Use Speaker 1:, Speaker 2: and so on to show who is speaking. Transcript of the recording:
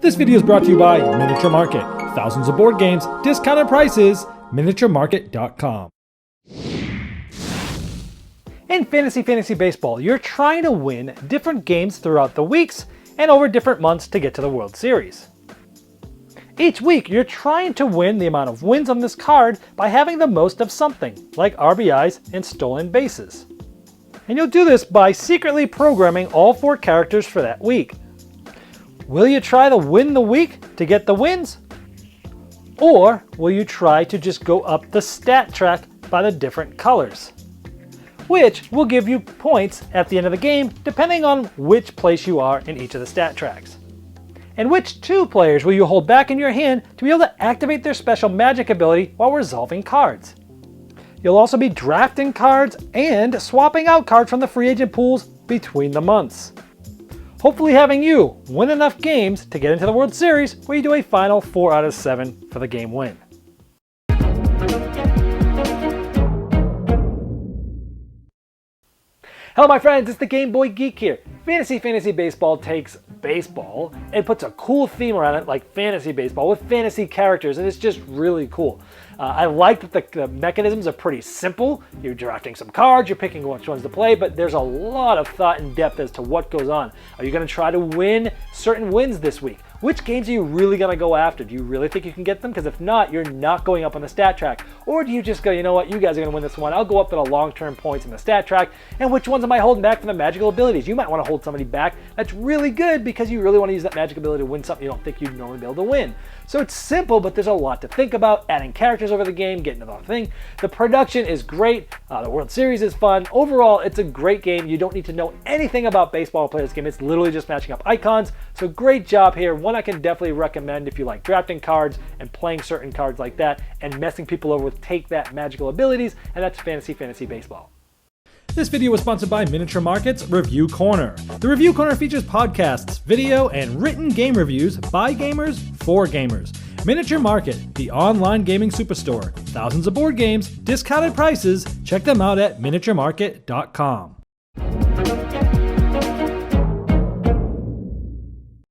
Speaker 1: This video is brought to you by Miniature Market. Thousands of board games, discounted prices, miniaturemarket.com. In Fantasy Baseball, you're trying to win different games throughout the weeks and over different months to get to the World Series. Each week, you're trying to win the amount of wins on this card by having the most of something, like RBIs and stolen bases. And you'll do this by secretly programming all 4 characters for that week. Will you try to win the week to get the wins? Or will you try to just go up the stat track by the different colors? Which will give you points at the end of the game depending on which place you are in each of the stat tracks. And which 2 players will you hold back in your hand to be able to activate their special magic ability while resolving cards? You'll also be drafting cards and swapping out cards from the free agent pools between the months. Hopefully having you win enough games to get into the World Series where you do a final 4 out of 7 for the game win. Hello my friends, it's the Game Boy Geek here. Fantasy Baseball takes baseball and puts a cool theme around it like fantasy baseball with fantasy characters, and it's just really cool. I like that the mechanisms are pretty simple. You're drafting some cards, you're picking which ones to play, but there's a lot of thought and depth as to what goes on. Are you going to try to win certain wins this week? Which games are you really going to go after? Do you really think you can get them? Because if not, you're not going up on the stat track. Or do you just go, you know what, you guys are going to win this one. I'll go up to the long-term points in the stat track. And which ones am I holding back for the magical abilities? You might want to hold somebody back that's really good because you really want to use that magic ability to win something you don't think you'd normally be able to win. So it's simple, but there's a lot to think about. Adding characters over the game, getting to the thing. The production is great. The World Series is fun. Overall, it's a great game. You don't need to know anything about baseball to play this game. It's literally just matching up icons. So great job here. One I can definitely recommend if you like drafting cards and playing certain cards like that and messing people over with take that magical abilities, and that's Fantasy Baseball. This video was sponsored by Miniature Market's Review Corner. The Review Corner features podcasts, video, and written game reviews by gamers for gamers. Miniature Market, the online gaming superstore. Thousands of board games, discounted prices. Check them out at miniaturemarket.com.